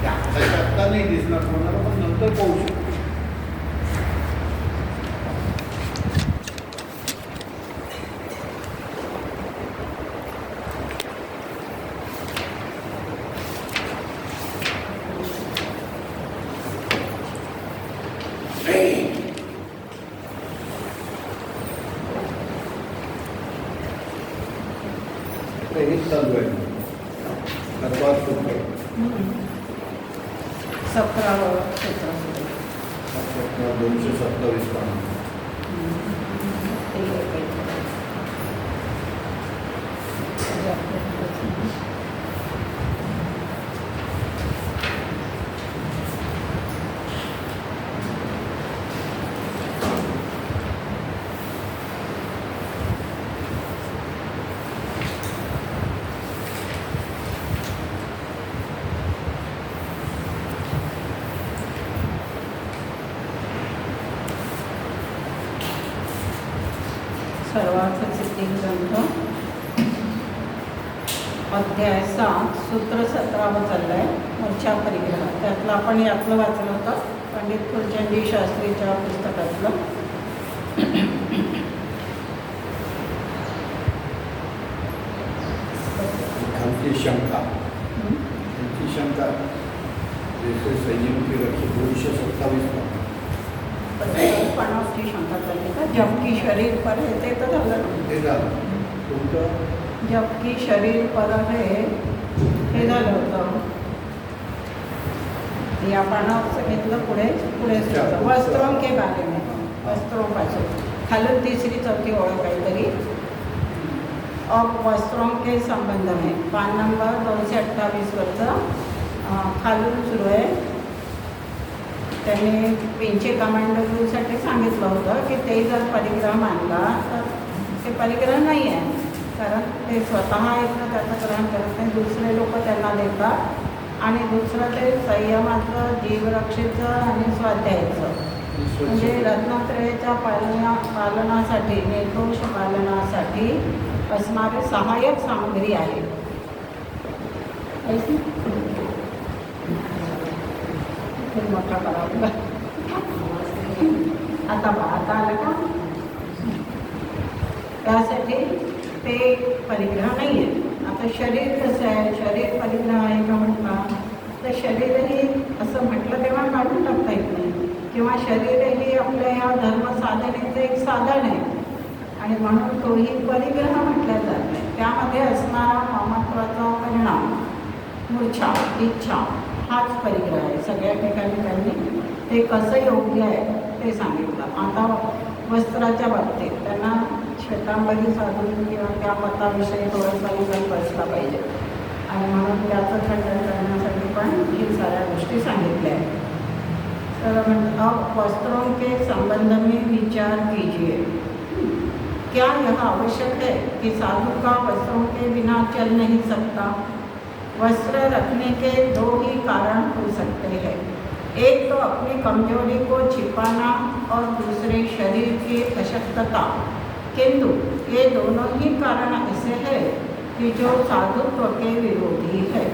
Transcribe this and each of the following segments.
आत्ताच्या आत्ता नाही दिसणार कोणाला, पण नंतर पाहू शकतो. हेच चालू आहे. 227 पान. सर्वार्थ सिद्धी ग्रंथ अध्याय 7 सूत्र 17 चाललं आहे. मोर्चा परिग्रह त्यातलं आपण यातलं वाचलं होतं पंडित फुलचंदी शास्त्रीच्या पुस्तकातलं. त्यांची शंका जैसे संयम की रखी 227 पान. पणाची शंका चालली का? जबकि शरीर पर है ते तर झालं ना. ते झालं तुमचं. जबकि शरीर पर है हे झालं होतं. या पानावर सांगितलं पुढे वस्त्रों के बारे में. वस्त्रोंपासून खालून तिसरी चौथी ओळख काहीतरी. अब वस्त्रों के संबंध में पान नंबर 228 वरचं खालून सुरू आहे. त्यांनी पेंचे कमांडरसाठी सांगितलं होतं की ते जर परिग्रह मानला तर ते परिग्रह नाही आहे, कारण ते स्वतः एकनं त्याचं ग्रहण करत नाही, दुसरे लोक त्यांना देतात. आणि दुसरं ते संयमाचं, जीवरक्षेचं आणि स्वाध्यायाचं म्हणजे रत्नत्रयाच्या पालनासाठी, निर्दोष पालनासाठी असणारी सहाय्यक सामग्री आहे. मोठा करावा आता आलं का? त्यासाठी ते परिग्रह नाही आहे. आता शरीर कसं आहे? शरीर परिग्रह आहे का म्हणता? तर शरीरही असं म्हटलं तेव्हा काढून टाकता येत नाही, किंवा शरीरही आपल्या या धर्मसाधनेचं एक साधन आहे आणि म्हणून तोही परिग्रह म्हटला जात नाही. त्यामध्ये असणारा महत्त्वाचा परिणाम मूर्छा, इच्छा हाच परिग्रह आहे. सगळ्या ठिकाणी त्यांनी ते कसं योग्य आहे ते सांगितलं. आता वस्त्राच्या बाबतीत त्यांना श्वेतांबरी साधून किंवा त्या मताविषयी थोडासा निकाल बसला पाहिजे आणि म्हणून त्याचं खंडन करण्यासाठी पण ही साऱ्या गोष्टी सांगितल्या आहेत. तर अब वस्त्रों के संबंध में विचार कीजिए. क्या यह आवश्यक है कि साधु का वस्त्रों के बिना चल नहीं सकता? वस्त्र रखने के 2 ही कारण हो सकते हैं. एक तो अपनी कमजोरी को छिपाना और दूसरे शरीर की अशक्तता. किंतु ये दोनों ही कारण ऐसे हैं कि जो साधुत्व के विरोधी है.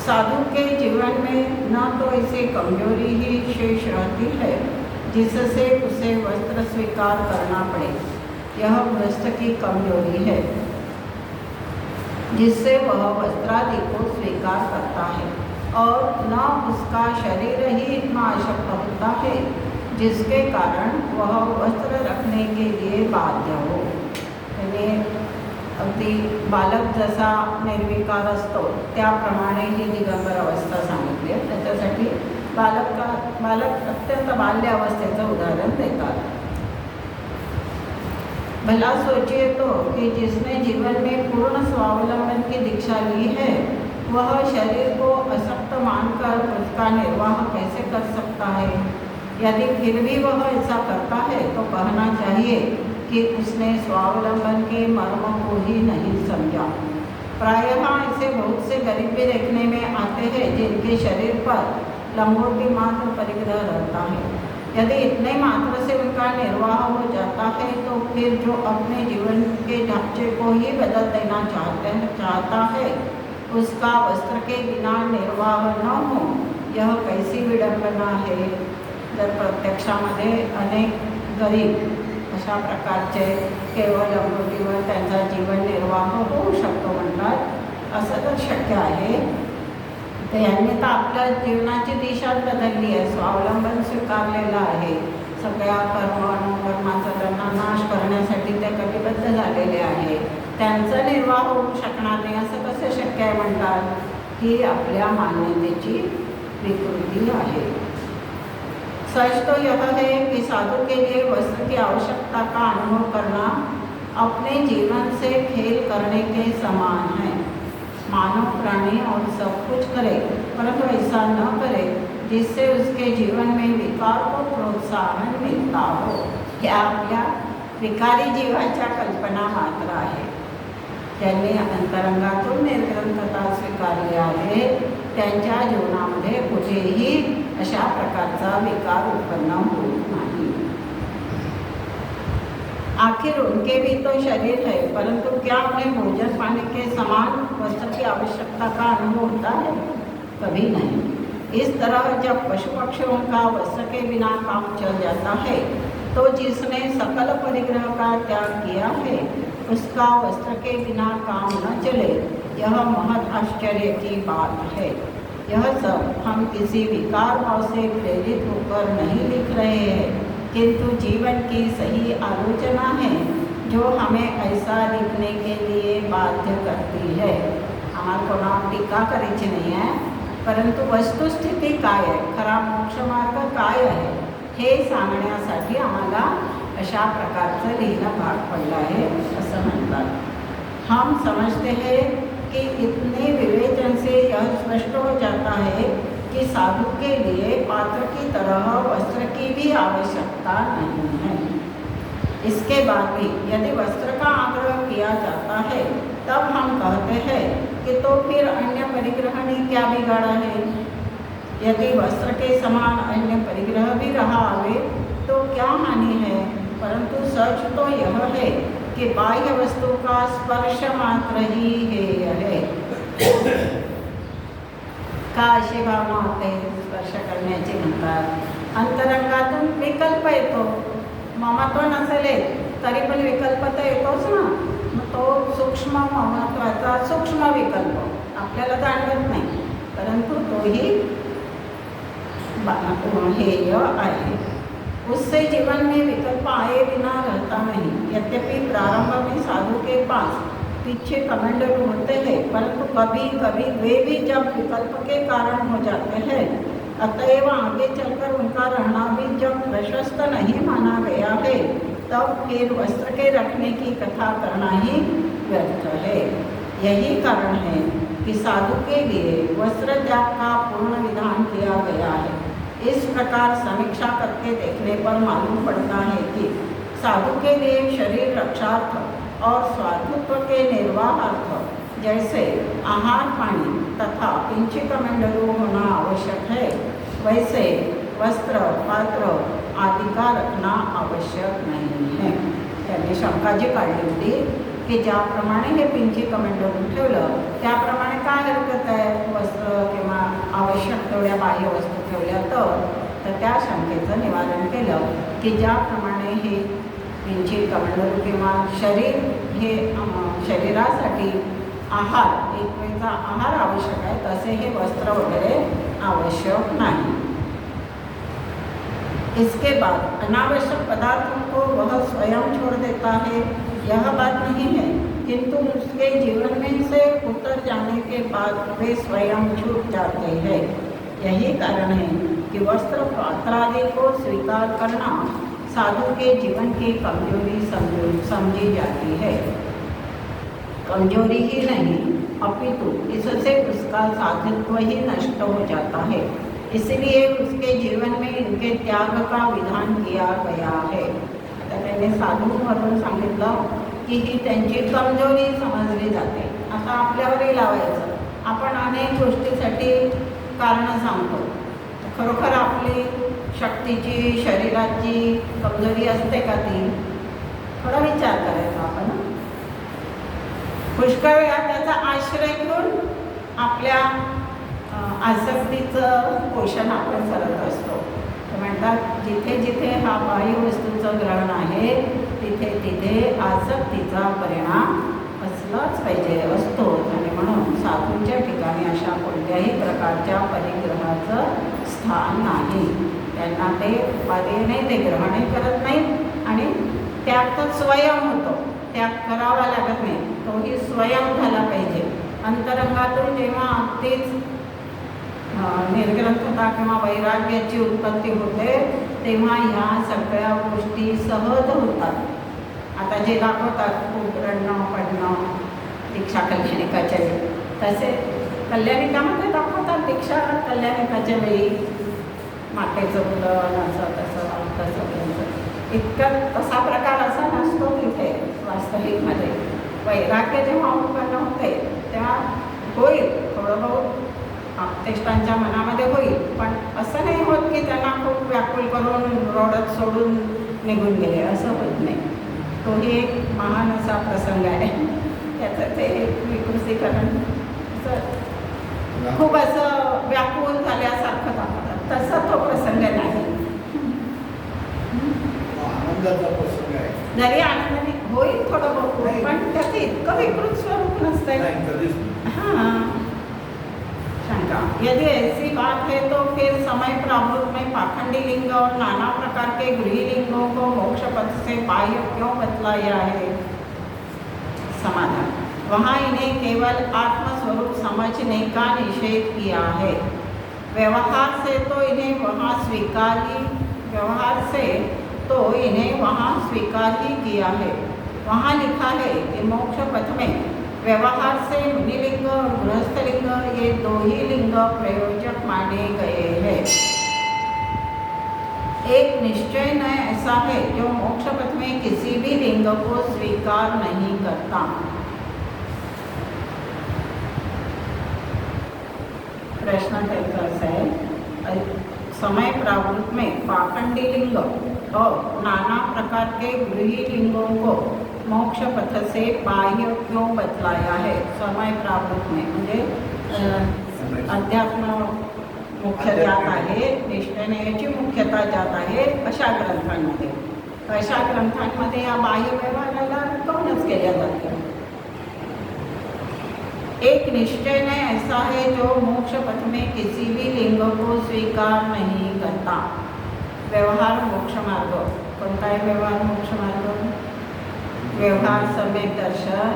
साधु के जीवन में न तो ऐसी कमजोरी ही शेष रहती है जिससे उसे वस्त्र स्वीकार करना पड़े. यह गृहस्थ की कमजोरी है जिससे वह वस्त्रादि को स्वीकार करता है, और न उसका शरीर ही इतना अशक्त होता है जिसके कारण वह वस्त्र रखने के लिए बाध्य हो. यानी अगदी बालक जसा निर्विकार असतो त्याप्रमाणे ही दिगंबर अवस्था सांगितली आहे. त्याच्यासाठी बालक अत्यंत बाल्य अवस्थेचं उदाहरण देतात. भला सोचिए तो कि जिसने जीवन में पूर्ण स्वावलंबन की दीक्षा ली है वह शरीर को अशक्त मानकर उसका निर्वाह कैसे कर सकता है? यदि फिर भी वह ऐसा करता है तो कहना चाहिए कि उसने स्वावलंबन के मर्म को ही नहीं समझा. प्रायः ऐसे बहुत से गरीब भी देखने में आते हैं जिनके शरीर पर लंगोटी मात्र परिग्रह रहता है. यदि इतने मात्र से उनका निर्वाह हो जाता है तो फिर जो अपने जीवन के ढांचे को ही बदल देना चाहता है उसका वस्त्र के बिना निर्वाह न हो, यह कैसी विडंबना है. जर प्रत्यक्षामध्ये अनेक गरीब अशा प्रकारचे केवळ अंगुटीवर त्यांचा जीवन निर्वाह होऊ शकतो म्हणतात, असं तर शक्य आहे. तर यांनी तर आपल्या जीवनाची दिशा बदलली आहे, स्वावलंबन स्वीकारलेलं आहे. सगळ्या कर्म अनुकर्माचा त्यांना नाश करण्यासाठी ते कटिबद्ध झालेले आहे. त्यांचा निर्वाह होऊ शकणार नाही असं कसं शक्य आहे म्हणतात. ही आपल्या मान्यतेची विकृती आहे. सच तो यह है कि साधु के लिए वस्त्र की आवश्यकता का अनुभव करना अपने जीवन से खेल करने के समान है. मानव प्राणी और सब कुछ करे, परंतु ऐसा न करे जिससे उसके जीवन में विकार को प्रोत्साहन मिळता हो. या आपल्या विकारी जीवाच्या कल्पना मात्र आहे. ज्यांनी अंतरंगातून निर्ग्रंथता स्वीकारली आहे त्यांच्या जीवनामध्ये कुठेही अशा प्रकारचा विकार उत्पन्न होत नाही. आखिर उनके भी तो शरीर है, परंतु क्या उन्हें भोजन पाने के समान वस्त्र की आवश्यकता का अनुभव होता है? कभी नहीं. इस तरह जब पशु पक्षियों का वस्त्र के बिना काम चल जाता है, तो जिसने सकल परिग्रह का त्याग किया है उसका वस्त्र के बिना काम न चले, यह महत आश्चर्य की बात है. यह सब हम किसी विकार भाव से प्रेरित होकर नहीं लिख रहे हैं, किंतु जीवन की सही आलोचना है जो हमें ऐसा लिखने के लिए बाध्य करती है. आम्हाला कोणावर टीका करायची नाही आहे, परंतु वस्तुस्थिती काय आहे, खरा मोक्षमार्ग काय आहे हे सांगण्यासाठी आम्हाला अशा प्रकारचं लिहिणं भाग पडलं आहे असं म्हणतात. हम समझते हैं कि इतने विवेचन से यह स्पष्ट हो जाता है कि साधु के लिए पात्र की तरह वस्त्र की भी आवश्यकता नहीं है. इसके बाद भी यदि वस्त्र का आग्रह किया जाता है तब हम कहते हैं कि तो फिर अन्य परिग्रह ने क्या बिगाड़ा है. यदि वस्त्र के समान अन्य परिग्रह भी रहा आवे तो क्या हानि है. परंतु सच तो यह है कि बाह्य वस्तु का स्पर्श मात्र ही हेय है. का अशी भावना होते स्पर्श करण्याची म्हणतात. अंतरंगातून विकल्प येतो. ममत्व नसेल तरी पण विकल्प तर येतोच ना. मग तो सूक्ष्म महत्त्वाचा सूक्ष्म विकल्प आपल्याला जाणवत नाही, परंतु तोही हेय आहे. उससे जीवन में विकल्प आए बिना रहता नहीं. यद्यपि प्रारंभ में साधु के पास पीछे कमेंडर होते हैं, परंतु कभी कभी वे भी जब विकल्प के कारण हो जाते हैं, अतएव आगे चलकर उनका रहना भी जब प्रशस्त नहीं माना गया है, तब फिर वस्त्र के रखने की कथा करना ही व्यर्थ है. यही कारण है कि साधु के लिए वस्त्र त्याग का पूर्ण विधान किया गया है. इस प्रकार समीक्षा करके देखने पर मालूम पड़ता है कि साधु के लिए शरीर रक्षार्थ और स्वाधुत्व के निर्वाहार्थ जैसे आहार पानी तथा पिंचिकमंडलू होना आवश्यक है, वैसे वस्त्र पात्र आदि का रखना आवश्यक नहीं है. त्यांनी शंका जी काढली होती की ज्याप्रमाणे हे पिंचिकमंडलू ठेवलं त्याप्रमाणे काय हरकत आहे, वस्त्र किंवा आवश्यक तेवढ्या बाह्य वस्तू ठेवल्या तर त्या शंकेचं निवारण केलं की ज्याप्रमाणे हे पिंचिकमंडलू किंवा शरीर हे शरीरासाठी आहार एक वेळचा आहार आवश्यक आहे, तसे हे वस्त्र वगैरे आवश्यक नाही. इसके बाद अनावश्यक पदार्थों को वह स्वयं छोड़ देता है, यह बात नहीं है, किंतु उसके जीवन में से उतर जाने के बाद वे स्वयं छूट जाते हैं. यही कारण है कि वस्त्र पात्र आदि को स्वीकार करना साधु के जीवन की कमजोरी समझी जाती है. कमजोरी ही नहीं अपितु इससे उसका साधुत्व ही नष्ट हो जाता है. इसलिए उसके जीवन में इनके त्याग का विधान किया गया है. आता त्याने साधूंवरून सांगितलं की ही त्यांची कमजोरी समजली जाते. आता आपल्यावरही लावायचं. आपण अनेक गोष्टीसाठी कारणं सांगतो. खरोखर आपली शक्तीची शरीराची कमजोरी असते का ती? थोडा विचार करायचा आपण. पुष्कळ वेळा त्याचा आश्रय घेऊन आपल्या आसक्तीचं पोषण आपण करत असतो. म्हणतात जिथे जिथे हा बाह्य वस्तूचं ग्रहण आहे तिथे तिथे आसक्तीचा परिणाम असलाच पाहिजे, असतो. आणि म्हणून साधूंच्या ठिकाणी अशा कोणत्याही प्रकारच्या परिग्रहाचं स्थान नाही. त्यांना ते उपाधीने ते ग्रहणही करत नाहीत आणि त्याग तर स्वयं होतो, त्याग करावा लागत नाही, तोही स्वयं झाला पाहिजे. अंतरंगातून जेव्हा अगदीच निर्ग्रंथता किंवा वैराग्याची उत्पत्ती होते तेव्हा ह्या सगळ्या गोष्टी सहज होतात. आता जे दाखवतात खूप रडणं पडणं दीक्षा कल्याणिकाच्या वेळी, तसे कल्याणिकामध्ये दाखवतात दीक्षा कल्याणिकाच्या वेळी मातेचं मुलं असं तसं तसं इतकं तसा प्रकार असा नसतो तिथे वास्तविकमध्ये. वैराग्य जेव्हा उत्पन्न होते तेव्हा होईल थोडं बहुत आपतेष्टांच्या मनामध्ये होईल, पण असं नाही होत की त्यांना खूप व्याकुल करून रोडत सोडून निघून गेले, असं होत नाही. तोही एक महान असा प्रसंग आहे. त्याचं ते विकृतीकरण असं खूप असं व्याकुल झाल्यासारखं दाखवतात, तसा तो प्रसंग नाही. आनंदाचा प्रसंग आहे, जरी आनंदाने होईल थोडं बहुत, पण त्याचं इतकं विकृत स्वरूप नसतंय. हां, शंका यदि ऐसी बात है तो फिर समय प्रावृत में पाखंडी लिंग और नाना प्रकार के गृही लिंगों को मोक्ष पथ से बाह्य क्यों बतलाया है? समाधान, वहाँ इन्हें केवल आत्मस्वरूप समझने का निषेध किया है. व्यवहार से तो इन्हें वहाँ स्वीकार ही किया है. वहाँ लिखा है कि मोक्ष पथ में व्यवहार से मुनिलिंग और गृहस्थलिंग ये दो ही लिंग प्रयोजक माने गए हैं. एक निश्चय न ऐसा है जो मोक्ष पथ में किसी भी लिंग को स्वीकार नहीं करता. प्रश्न कैसा है, समय प्रावृत में पाखंडी लिंग और नाना प्रकार के गृही लिंगों को मोक्ष पथ से बाह्य क्यों बतलाया है? समय प्रावृत में म्हणजे अध्यात्म मुख्य जात आहे, निष्ठेने याची मुख्यता जात आहे अशा ग्रंथांमध्ये. अशा ग्रंथांमध्ये या बाह्य व्यवहाराला कौनच केल्या जाते. एक निश्चय नहीं ऐसा है जो मोक्ष पथ में किसी भी लिंग को स्वीकार नहीं करता. व्यवहार मोक्ष मार्ग कोणता आहे? व्यवहार मोक्ष मार्ग, व्यवहार सम्यक दर्शन,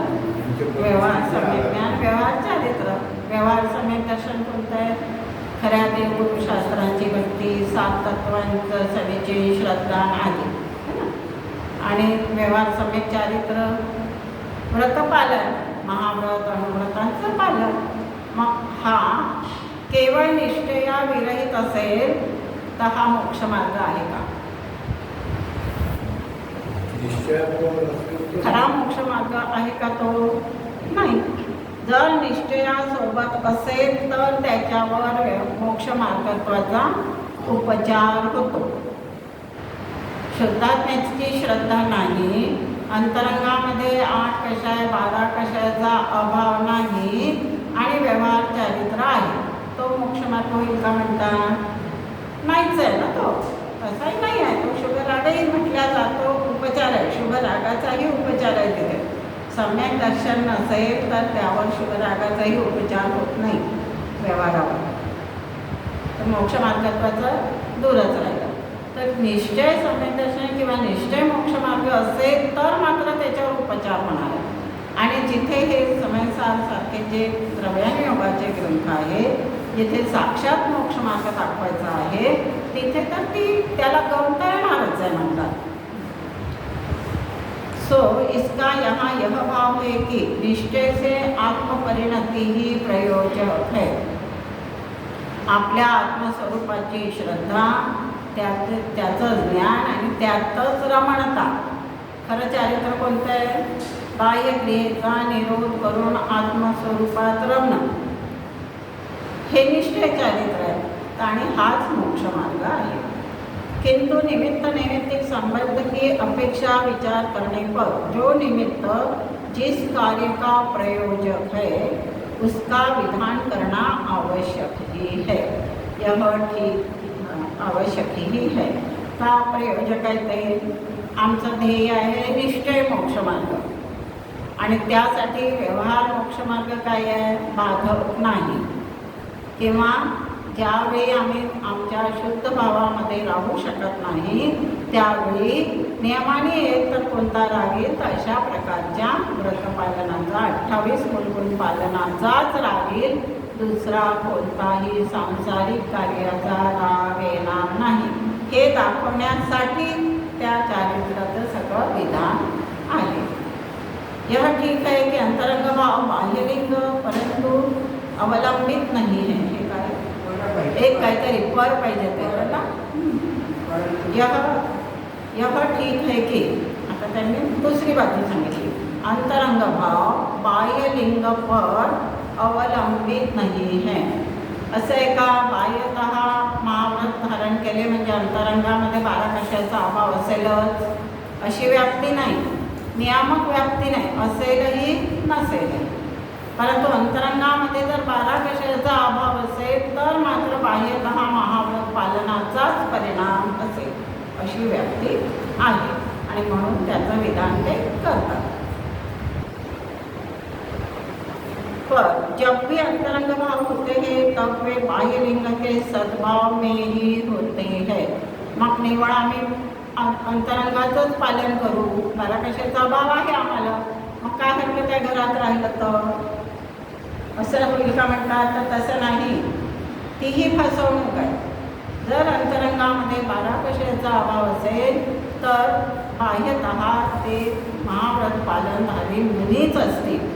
व्यवहार सम्यक ज्ञान, व्यवहार चारित्र. व्यवहार सम्यक दर्शन कोणतं आहे? खऱ्या देवगुरुशास्त्रांची भक्ती, 7 तत्वांचं सभेची श्रद्धा आदी है ना. आणि व्यवहार सम्यक चारित्र व्रतपालन, महाव्रत अनुव्रतांचं पालन. मग हा केवळ निष्ठया विरहित असेल तर हा मोक्ष मार्ग आहे का? खरा मोक्ष मार्ग आहे का तो? नाही. जर निश्चयासोबत असेल तर त्याच्यावर मोक्ष मार्गत्वाचा उपचार होतो. शुद्धात्म्याची श्रद्धा नाही, अंतरंगामध्ये 8 कषाय 12 कषायाचा अभाव नाही आणि व्यवहार चारित्र आहे, तो मोक्ष मार्ग होईल का म्हणतात? नाहीच आहे ना तो. तसाही नाही आहे तो. शुभरागही म्हटला जातो उपचार आहे, शुभरागाचाही उपचार आहे तिथे. सम्यक दर्शन नसेल तर त्यावर शुभरागाचाही उपचार होत नाही व्यवहारावर, तर मोक्ष मार्गत्वाचं दूरच राहिलं. तर निश्चय सम्यक दर्शन किंवा निश्चय मोक्ष मार्ग असेल तर मात्र त्याच्यावर उपचार होणार आहे. आणि जिथे हे समयसारखे जे द्रव्यान योगाचे ग्रंथ आहेत, जिथे साक्षात मोक्ष मार्ग दाखवायचा आहे तिथे तर त्याला गवता येणारच आहे म्हणतात. सो इसका यहाँ यह भाव है कि निश्चय से आत्मपरिणति ही प्रयोजक है. आपल्या आत्मस्वरूपाची श्रद्धा, त्याचं ज्ञान आणि त्यातच रमणता. खरं चारित्र कोणतं आहे? बाह्य क्रियेचा निरोध करून आत्मस्वरूपात रमणं, हे निश्चय चारित्र आहे आणि हाच मोक्ष मार्ग आहे. किंतु निमित्त नैमित्तिक संबंध की अपेक्षा विचार करने पर जो निमित्त जिस कार्य का प्रयोजक है उसका विधान करना आवश्यक ही है. यह ठीक आवश्यक ही है. का प्रयोजक आहे ते आमचं ध्येय आहे निश्चय मोक्षमार्ग आणि त्यासाठी व्यवहार मोक्षमार्ग काय आहे बाधक नाही. किंवा ज्यावेळी आम्ही आमच्या शुद्ध भावामध्ये राहू शकत नाही त्यावेळी नियमाने एक तर कोणता रागील तर अशा प्रकारच्या व्रतपालनाचा 28 मूलभूत पालनाचाच रागील. दुसरा कोणताही सांसारिक कार्याचा राग येणार नाही हे दाखवण्यासाठी त्या चारित्र्याचं सगळं विधान आहे. यह ठीक है की अंतरंग भाव बाह्यलिंग परंतु अवलंबित नाही है. हे काय एक काहीतरी पर पाहिजे ते ना. यह ठीक है की आता त्यांनी दुसरी बाजू सांगितली. अंतरंग भाव बाह्यलिंग पर अवलंबित नाही है. असं आहे का बाह्यतः महाव्रत धारण केले म्हणजे अंतरंगामध्ये 12 कशाचा अभाव असेलच अशी व्याप्ती नाही. नियामक व्याप्ती नाही. असेलही नसेलही. परंतु अंतरंगामध्ये जर 12 कशाचा अभाव असेल तर मात्र बाह्यतः महाव्रत पालनाचाच परिणाम असेल अशी व्याप्ती आहे आणि म्हणून त्याचं विधान ते करतात. पर जब भी अंतरंग भाव होते हैं तब वे बाह्य लिंग के सद्भाव में ही होते हैं. मग निवड आम्ही अंतरंगाचंच पालन करू. 12 कशाचा भाव आहे आम्हाला मग काय हरकत त्या घरात राहिलं तर असं होईल का म्हणतात तर तसं नाही. तीही फसवणूक आहे. जर अंतरंगामध्ये 12 कशाचा अभाव असेल तर बाह्यतः ते महाव्रत पालनधारी मुनीच असतील.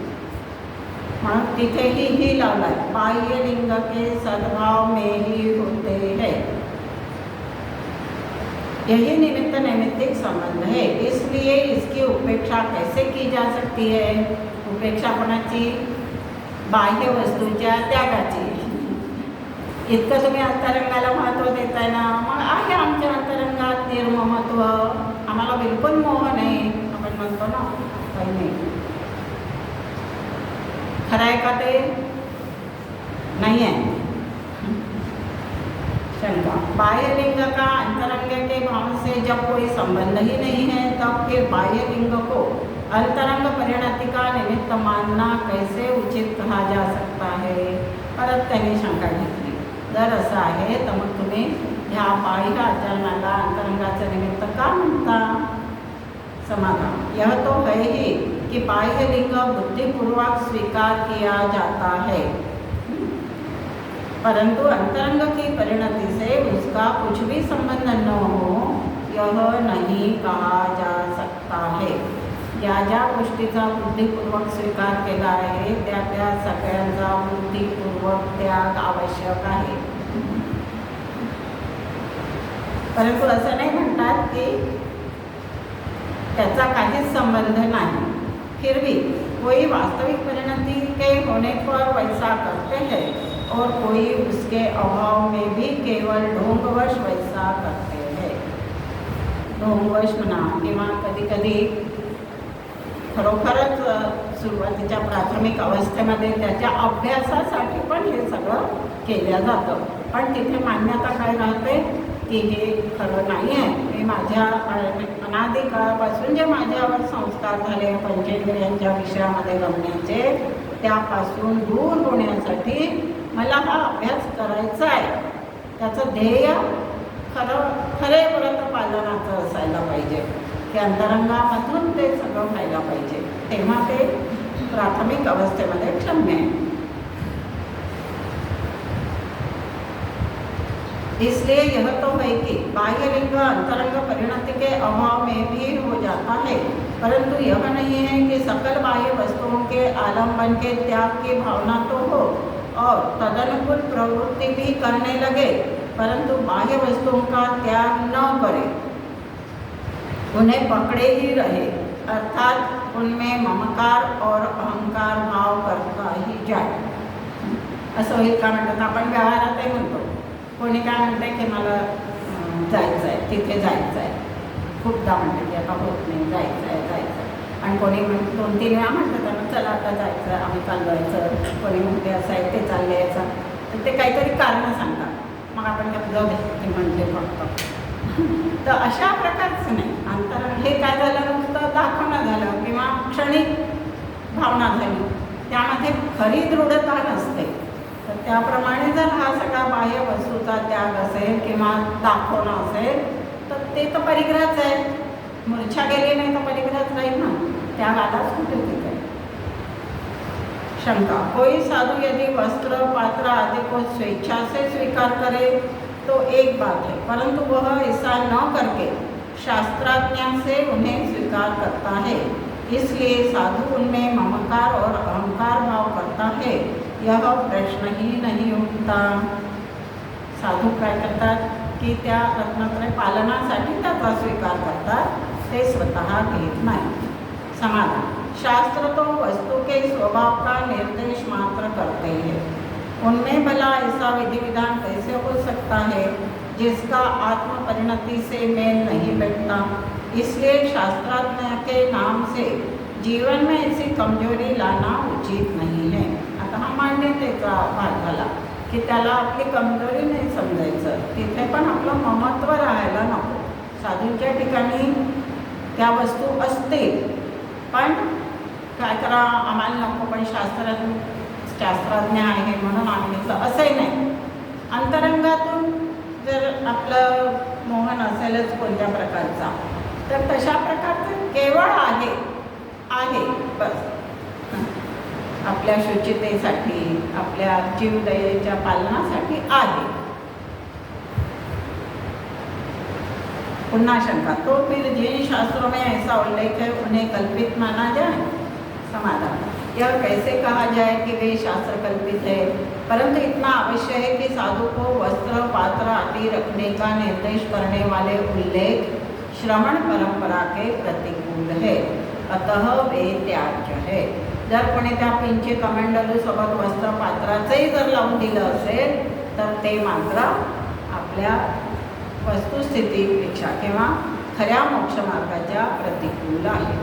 म्हणून तिथेही ही लावला है बाह्य लिंग के सद्भाव में ही होते हैं. यही निमित्त नैमित्तिक संबंध है. इसलिए इसकी उपेक्षा कैसे की जा सकती है. उपेक्षा कोणाची बाह्य वस्तूच्या त्यागाची. इतकं तुम्ही अंतरंगाला महत्त्व देताय ना मग आहे आमच्या अंतरंगात निर्ममत्व आम्हाला बिलकुल मोह नाही आपण म्हणतो ना काही नाही. खरं आहे का ते नहीं है. शंका बाह्य लिंग का अंतरंग के भाव से जब कोई संबंध ही नहीं है तब फिर बाह्य लिंग को अंतरंग परिणति का निमित्त मानना कैसे उचित कहा जा सकता है. परत त्यांनी शंका घेतली. जर असं आहे तर मग तुम्ही ह्या बाह्य आचरणाला अंतरंगाचं निमित्त का म्हणता. समाधान यह तो है ही कि बाह्य लिंग बुद्धिपूर्वक स्वीकार किया जाता है परंतु अंतरंग की परिणति से उसका कुछ भी संबंध न हो यह नहीं कहा जा सकता है. ज्या ज्या गोष्टीचा बुद्धिपूर्वक स्वीकार केला आहे त्या त्या सगळ्यांचा बुद्धिपूर्वक त्याग आवश्यक आहे. परंतु असं नाही म्हणतात की त्याचा काहीच संबंध नाही. फिर भी कोई वास्तविक परिणति के होने पर वैसा करते हैं और कोई उसके अभाव में भी केवल ढोंगवश वैसा करते हैं. ढोंगवश म्हणा किंवा कधी कधी खरोखरच सुरुवातीच्या प्राथमिक अवस्थेमध्ये त्याच्या अभ्यासासाठी पण हे सगळं केलं जातं. पण तिथे मान्यता काय राहते की हे खरं नाही आहे. मी माझ्या अनादी काळापासून जे माझ्यावर संस्कार झाले पंचेंद्रियांच्या विषयामध्ये गमण्याचे त्यापासून दूर होण्यासाठी मला हा अभ्यास करायचा आहे. त्याचं ध्येय खरे व्रत पालनाचं असायला पाहिजे की अंतरंगामधून ते सगळं व्हायला पाहिजे. तेव्हा ते प्राथमिक अवस्थेमध्ये क्षम्य आहे. इसलिए यह तो है कि बाह्य लिंग अंतरंग परिणति के अभाव में भी हो जाता है परंतु यह नहीं है कि सकल बाह्य वस्तुओं के आलम्बन के त्याग की भावना तो हो और तदनुकूल प्रवृत्ति भी करने लगे परंतु बाह्य वस्तुओं का त्याग न करे उन्हें पकड़े ही रहे अर्थात उनमें ममकार और अहंकार भाव करता ही जाए. असं होईल का म्हणतात आपण व्यवहारातही म्हणतो. कोणी काय म्हणते की मला जायचं आहे तिथे जायचं आहे खूपदा म्हणते की आता होत नाही जायचं आहे आणि कोणी 2-3 वेळा म्हटलं त्यांना चला आता जायचं, आम्ही चालवायचं, कोणी म्हणते असं आहे ते चाललं यायचं, तर ते काहीतरी कारणं सांगतात, मग आपण त्यात जाऊ दे ते म्हणते फक्त. तर अशा प्रकारचं नाही अंतरण. हे काय झालं, नुसतं दाखवणं झालं किंवा क्षणिक भावना झाली, त्यामध्ये खरी दृढता नसते. तर त्याप्रमाणे जर हा सगळा बाह्य वस्तूचा त्याग असेल किंवा दाखवणं असेल तर ते तर परिग्रहच आहे. मूर्छा गेली नाही तर परिग्रहच राहील ना, त्याग आलाच कुठे तिथे. शंका, कोई साधु यदि वस्त्र पात्र आदि को स्वेच्छा से स्वीकार करे तो एक बात है, परंतु वह ऐसा न करके शास्त्राज्ञा से उन्हें स्वीकार करता है, इसलिए साधु उनमें ममकार और अहंकार भाव करता है, यह प्रश्न ही नहीं उठता. साधू काय करतात की त्या रत्नत्रय पालनासाठी त्याचा स्वीकार करतात, ते स्वतः घेत नाही. समाधान, शास्त्र तो वस्तु के स्वभाव का निर्देश मात्र करते हैं, उनमें भला ऐसा विधि विधान कैसे हो सकता है जिसका आत्म परिणति से मेल नहीं बैठता. इसलिए शास्त्राज्ञा के नाम से जीवन में ऐसी कमजोरी लाना उचित नहीं है. आता हा मान्यतेचा भाग झाला की त्याला आपली कमजोरी नाही समजायचं, तिथे पण आपलं ममत्व राहायला नको. साधूंच्या ठिकाणी त्या वस्तू असतील पण काय करा आम्हाला नको, पण शास्त्रज्ञ आहे म्हणून आम्ही घेतलं असंही नाही. अंतरंगातून जर आपलं मोहन असेलच कोणत्या प्रकारचा, तर तशा प्रकारचं केवळ आहे बस. आपल्या शुचितेसाठी, आपल्या जीवदयेच्या पालनासाठी आहे. पुन्हा शंका, तो फिर जिन शास्त्रों में ऐसा उल्लेख है उन्हें कल्पित माना जाए. समाधान, यह कैसे कहा जाए कि वे शास्त्र कल्पित है, परंतु इतना अवश्य है कि साधु को वस्त्र पात्र आदि रखने का निर्देश करने वाले उल्लेख श्रवण परंपरा के प्रतिकूल है, अतः वे त्याज्य है. जर कोणी त्या पिंचे कमंडलूसोबत वस्त्र पात्राचंही जर लावून दिलं असेल तर ते मात्र आपल्या वस्तुस्थितीपेक्षा किंवा खऱ्या मोक्षमार्गाच्या प्रतिकूल आहे.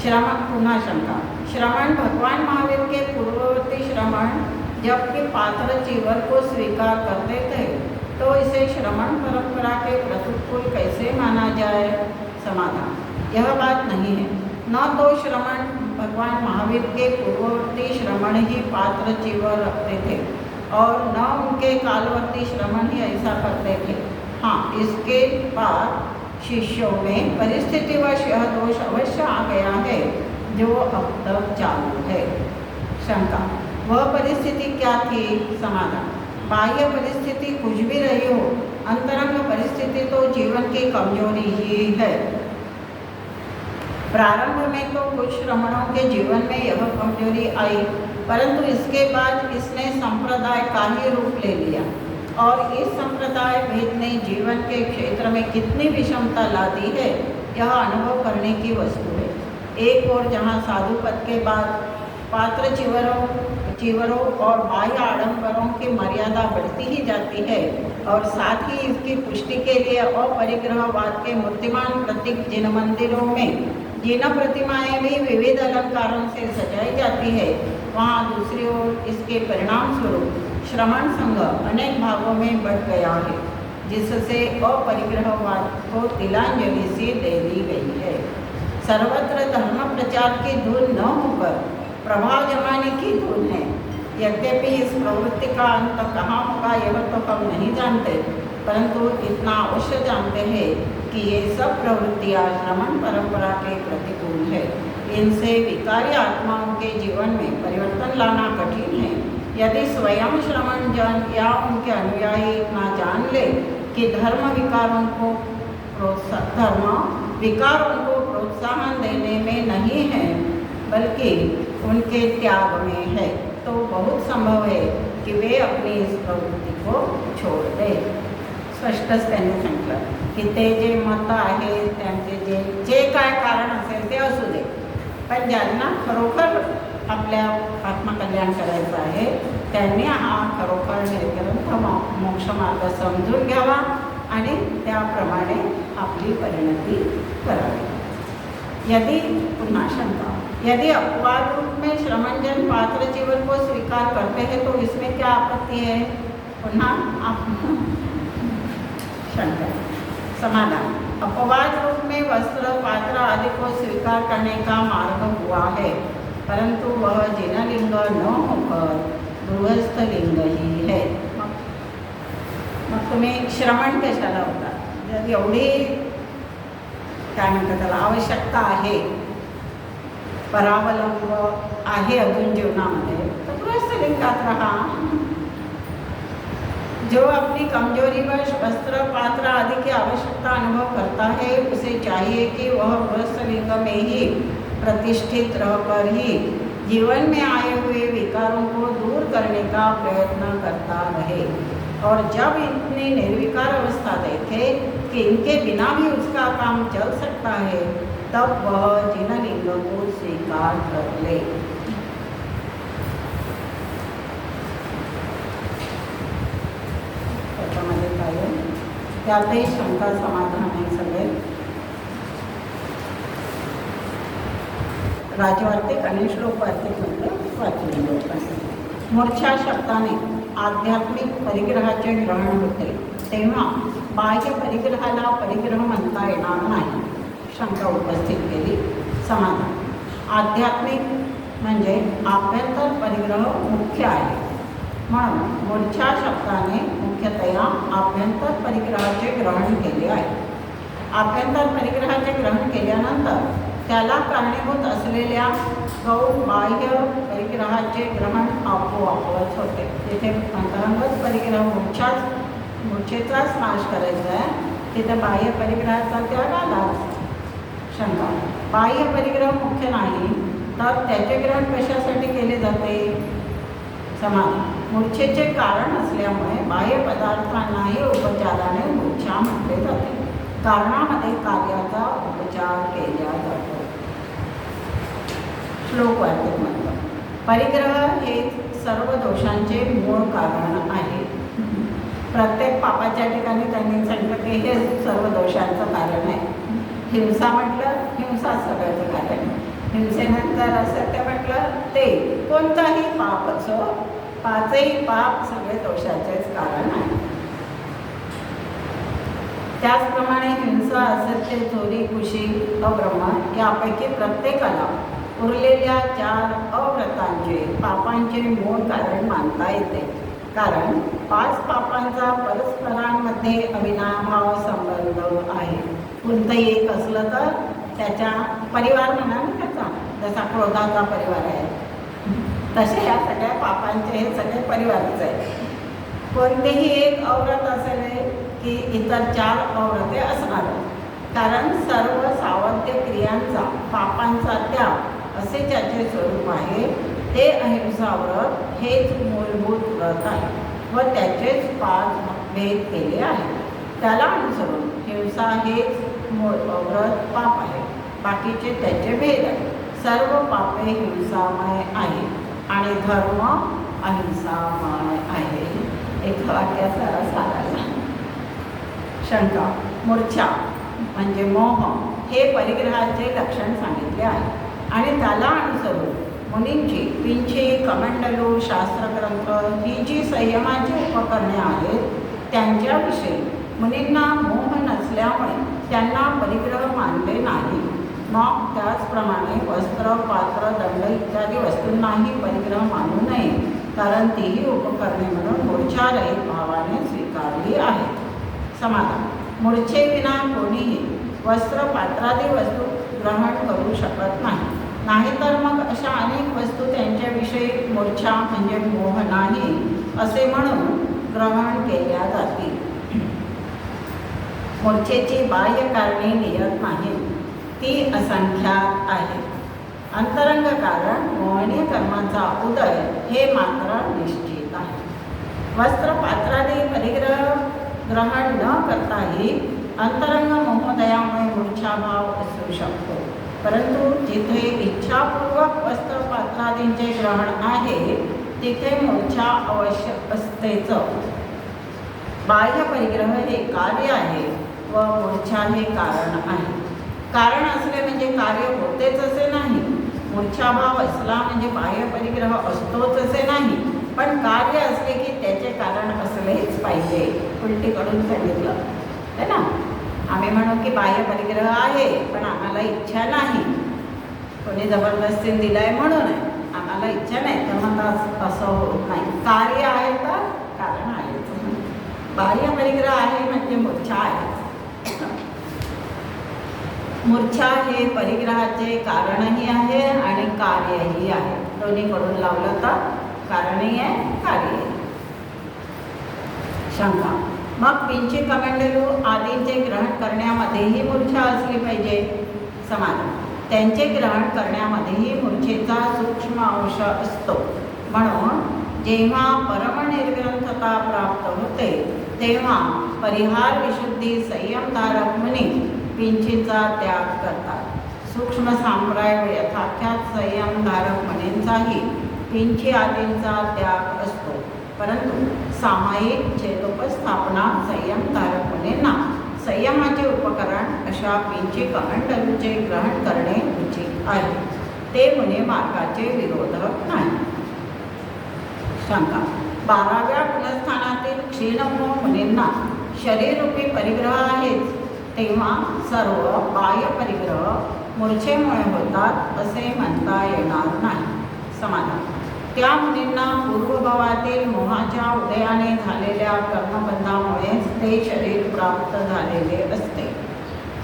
श्रवण, पुन्हा शंका, श्रवण भगवान महावीर के पूर्ववर्ती श्रवण जबकि पात्र चीवर को स्वीकार करते थे तो इसे श्रवण परंपरा के प्रतिकूल कैसे माना जाए. समाधान, यह बात नहीं है. न तो श्रवण भगवान महावीर के पूर्ववर्ती श्रवण ही पात्र चीवर रखते थे और न उनके कालवर्ती श्रवण ही ऐसा करते थे. हाँ, इसके बाद शिष्यों में परिस्थितिवश यह दोष अवश्य आ गया है जो अब तक चालू है. शंका, वह परिस्थिति क्या थी. समाधान, बाह्य परिस्थिति कुछ भी रही हो, अंतरंग परिस्थिति तो जीवन की कमजोरी ही है. प्रारंभ में तो कुछ श्रमणों के जीवन में यह कमजोरी आई, परंतु इसके बाद इसने संप्रदाय का ही रूप ले लिया और इस संप्रदाय भेद ने जीवन के क्षेत्र में कितनी विषमता ला दी है यह अनुभव करने की वस्तु है. एक ओर जहाँ साधु पद के बाद पात्र चीवरों और बाह्य आडंबरों की मर्यादा बढ़ती ही जाती है और साथ ही इसकी पुष्टि के लिए अपरिग्रहवाद के मूर्तिमान प्रतीक जिन मंदिरों में जिन प्रतिमाएं भी विविध अलंकारों से सजाई जाती है, वहाँ दूसरी ओर इसके परिणाम स्वरूप श्रवण संघ अनेक भागों में बढ़ गया है, जिससे अपरिग्रहवाद को तिलांजलि सी दे दी गई है. सर्वत्र धर्म प्रचार की धूल न होकर प्रभाव जमाने की धूल है. यद्यपि इस प्रवृत्ति का अंत कहाँ होगा यह तो हम नहीं जानते, परंतु इतना अवश्य जानते हैं कि ये सब प्रवृत्तियाँ श्रवण परंपरा के प्रतिकूल है. इनसे विकारी आत्माओं के जीवन में परिवर्तन लाना कठिन है. यदि स्वयं श्रवण जन या उनके अनुयायी इतना जान ले कि धर्म विकारों को प्रोत्साहन देने में नहीं है बल्कि उनके त्याग में है, तो बहुत संभव है की वे अपनी इस प्रवृत्ती को छोड़ दे. स्पष्टच त्यांनी सांगितलं की ते जे मत आहे त्यांचे जे काय कारण असेल ते असू दे, पण ज्यांना खरोखर आपल्या आत्मकल्याण करायचं आहे त्यांनी हा खरोखर निर्ग्रंथ मोक्षमार्ग समजून घ्यावा आणि त्याप्रमाणे आपली परिणती करावी. यदि पुनः शंका, यदि अपवाद रूप में श्रमंजन पात्र जीवन को स्वीकार करते हैं तो इसमें क्या आपत्ति है? पुनः आप शंका। समाधान, अपवाद रूप में वस्त्र पात्र आदि को स्वीकार करने का मार्ग हुआ है, परंतु वह जिनलिंग न होकर गृहस्थ लिंग ही है. मग तुम्ही श्रमण कशाला होता? जर एवढी काय म्हणतात त्याला आवश्यकता आहे, परावलंब आहे अजून जीवनामध्ये, तर गृहस्थ लिंगात राहा. जो अपनी कमजोरी व वस्त्र पात्र आदि की आवश्यकता अनुभव करता है उसे चाहिए कि वह गृहस्थ लिंग में ही प्रतिष्ठित रहकर ही जीवन में आए हुए विकारों को दूर करने का प्रयत्न करता रहे, और जब इतनी निर्विकार अवस्था देखे कि इनके बिना भी उसका काम चल सकता है, तब वह जिनलिंग को स्वीकार कर ले. त्याच्यामध्ये काय आहे? त्यातही शंका समाधान आहे सगळे. राजवार्तिक आणि श्लोकवार्तिक वाचून मूर्छा शब्दाने आध्यात्मिक परिग्रहाचे ग्रहण होते, तेव्हा बाह्य परिग्रहाला परिग्रह म्हणता येणार नाही. शंका उपस्थित केली. समाधान, आध्यात्मिक म्हणजे आभ्यंतर परिग्रह मुख्य आहे, म्हणून मूर्छा शब्दाने मुख्यतया आभ्यंतर परिग्रहाचे ग्रहण केले आहे. आभ्यंतर परिग्रहाचे ग्रहण केल्यानंतर त्याला कारणीभूत असलेल्या गौण बाह्य परिग्रहाचे ग्रहण आपोआपच होते. तिथे अंतरंगत परिग्रह मूर्छेचाच नाश करायचा आहे, तिथे बाह्य परिग्रहाचा त्याग आलाच. शंका, बाह्य परिग्रह मुख्य नाही तर त्याचे ग्रहण कशासाठी केले जाते? समाधान, मूर्छेचे कारण असल्यामुळे बाह्य पदार्थांनाही उपचाराने मूर्छा म्हटले जाते. कारणामध्ये कार्याचा उपचार केला जातो. श्लोक वार्तिक म्हणतो, परिग्रह हे सर्व दोषांचे मूळ कारण आहे. प्रत्येक पापाच्या ठिकाणी त्यांनी सांगितलं की हे सर्व दोषांचं कारण आहे. हिंसा म्हटलं, हिंसा सगळ्याचं कारण. हिंसेनंतर असत्य म्हटलं, ते कोणताही पाप असो, पाचही पाप सगळे दोषाचेच कारण आहे. त्याचप्रमाणे हिंसा, असत्य, चोरी, कुशी, अब्रह्म यापैकी प्रत्येकाला उरलेल्या 4 अव्रतांचे पापांचे मूळ कारण मानता येते. कारण 5 पापांचा परस्परांमध्ये अविनाभाव संबंध आहे. कोणतंही एक असलं तर त्याच्या परिवार म्हणा ना त्याचा, जसा क्रोधाचा परिवार आहे तसे या सगळ्या पापांचे हे सगळे परिवारच आहेत. कोणतेही एक अव्रत असेल की इतर 4 अव्रते असणार, कारण सर्व सावध्य क्रियांचा पापांचा त्याग असे ज्याचे स्वरूप आहे ते अहिंसा व्रत हेच मूलभूत व्रत आहे व त्याचेच 5 भेद केले आहेत. त्याला अनुसरून हिंसा हेच मूळ व्रत पाप आहे, बाकीचे त्याचे भेद आहेत. सर्व पापे हिंसामय आहे आणि धर्म अहिंसामय आहे. एक वाक्याचा सारायला. शंका, मूर्छा म्हणजे मोह हे परिग्रहाचे लक्षण सांगितले आहे आणि त्याला अनुसरून मुनींची पिंछी, कमंडलू, शास्त्रग्रंथ ही जी संयमाची उपकरणे आहेत त्यांच्याविषयी मुनींना मोह नसल्यामुळे त्यांना परिग्रह मानले नाही. मग त्याचप्रमाणे वस्त्र, पात्र, दंड इत्यादी वस्तूंनाही परिग्रह मानू नये, कारण तीही उपकरणे म्हणून मूर्छारहित भावाने स्वीकारली आहेत. समाधान, मूर्छेविना कोणीही वस्त्र, पात्रादी वस्तू ग्रहण करू शकत नाही. नाहीतर मग अशा अनेक वस्तू त्यांच्याविषयी मूर्छा म्हणजे मोह नाही असे म्हणून ग्रहण केल्या जातील. मूर्छेची बाह्य कारणे नियत नाही, ती असंख्यात आहेत. अंतरंग कारण मोहनीय कर्माचा उदय हे मात्र निश्चित आहे. वस्त्र, पात्रादी परिग्रह ग्रहण न करताही अंतरंग मोहोदयामुळे मूर्छाभाव असू शकतो, परंतु जिथे इच्छापूर्वक वस्त्र, पात्रादींचे ग्रहण आहे तिथे मूर्छा अवश्य असतेच. बाह्य परिग्रह हे कार्य आहे व मूर्छा हे कारण आहे. कारण असले म्हणजे कार्य होतेच असे नाही. मूर्छाभाव असला म्हणजे बाह्य परिग्रह असतोच असे नाही. पण कार्य असले की त्याचे कारण असलेच पाहिजे. उलटीकडून सांगितलं है ना. आम्ही म्हणू की बाह्य परिग्रह आहे पण आम्हाला इच्छा नाही, कोणी जबरदस्तीने दिलाय म्हणून आहे, आम्हाला इच्छा नाही, तर मग असं होत नाही. कार्य आहे तर कारण आहे. बाह्य परिग्रह आहे म्हणजे मूर्छा आहे. मूर्छा हे परिग्रहाचे कारणही आहे आणि कार्यही आहे. दोन्हीकडून लावलं तर कारणही आहे, कार्यही. शंका. मग पिंची कमंडलू आदींचे ग्रहण करण्यामध्येही मूर्छा असली पाहिजे. समाधान. त्यांचे ग्रहण करण्यामध्येही मूर्छेचा सूक्ष्म अंश असतो. म्हणून जेव्हा परमनिर्ग्रंथता प्राप्त होते तेव्हा परिहार विशुद्धी संयमधारक मुनी पिंचीचा त्याग करतात. सूक्ष्म सांप्राय यथाख्यात संयमधारक मुनींचाही पिंची आदींचा त्याग असतो. परंतु सामायिक चेतोपस्थापना संयमधारक मुनींना संयमाचे उपकरण अशा पिंची कमंडलूचे ग्रहण करणे उचित आहे. ते मुनी मार्गाचे विरोधक नाही. शंका. 12व्या गुणस्थानातील क्षीणमोह मुनींना शरीररूपी परिग्रह आहेत, तेव्हा सर्व बाह्य परिग्रह मूर्छेमुळे होतात असे म्हणता येणार नाही. समाधान. त्या मुनींना पूर्वभावातील मोहाच्या उदयाने झालेल्या कर्मबंधामुळेच ते शरीर प्राप्त झालेले असते.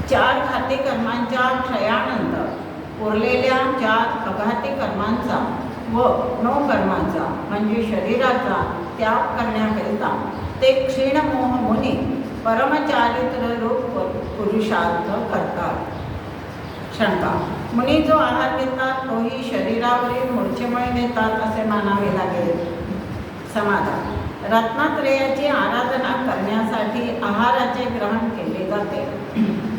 4 घाती कर्मांच्या क्षयानंतर उरलेल्या 4 अघाती कर्मांचा व नो कर्मांचा म्हणजे शरीराचा त्याग करण्याकरिता ते क्षीणमोह मुनी परमचारित्र रूप पुरुषार्थ करतात. शंका. मुनी जो आहार घेतात तोही शरीरावरील मूर्छेमुळे घेतात असे मानावे लागेल. समाधान. रत्नात्रयाची आराधना करण्यासाठी आहाराचे ग्रहण केले जाते,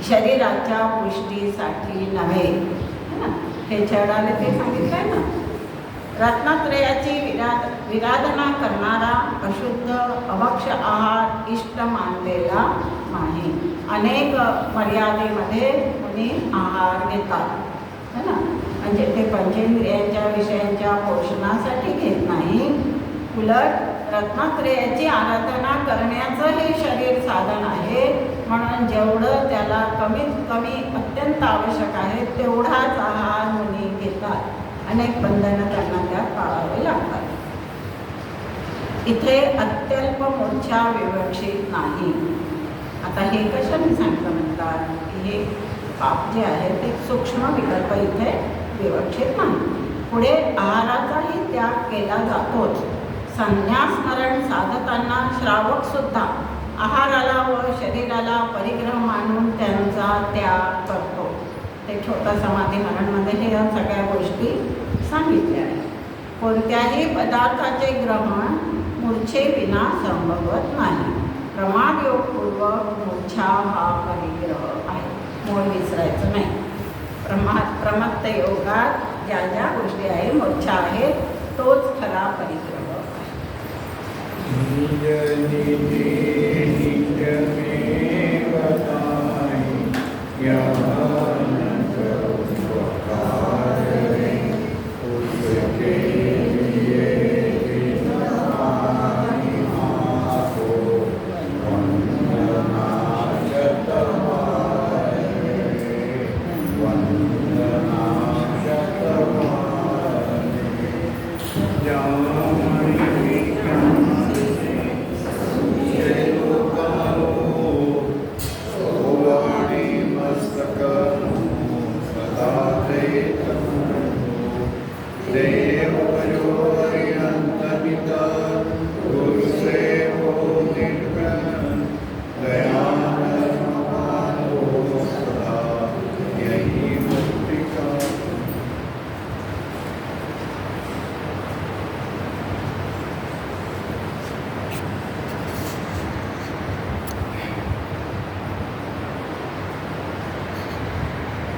शरीराच्या पुष्टीसाठी नव्हे. है ना, हे छेडाले ते सांगितलंय ना. रत्नात्रयाची विराधना करणारा अशुद्ध अभक्ष आहार इष्ट मानलेला नाही. अनेक मर्यादेमध्ये मुनी आहार घेतात. है ना, म्हणजे ते पंचेंद्रियांच्या विषयांच्या पोषणासाठी घेत नाही. उलट रत्नात्रयाची आराधना करण्याचं हे शरीर साधन आहे, म्हणून जेवढं त्याला कमीत कमी अत्यंत आवश्यक आहे तेवढाच आहार मुनी घेतात. अनेक बंधनं त्यांना त्यात पाळावे लागतात. इथे अत्यल्प मूर्छा विवक्षित नाही. आता हे कशाने सांगतं म्हणतात की हे पाप जे आहे ते सूक्ष्म विकल्प इथे विवक्षित नाही. पुढे आहाराचाही त्याग केला जातोच. संन्यासमरण साधताना श्रावकसुद्धा आहाराला व शरीराला परिग्रह मानून त्यांचा त्याग करतो. ते छोटा समाधी मरणमध्ये हे या सगळ्या गोष्टी सांगितल्या आहेत. कोणत्याही पदार्थाचे ग्रहण मूर्छेविना संभवत नाही. प्रमादयोगपूर्वक मूर्छा हा परिग्रह आहे, मूळ विसरायचं नाही. प्रमत्त योगात ज्या ज्या गोष्टी आहे मूर्छा आहे तोच खरा परिग्रह आहे. They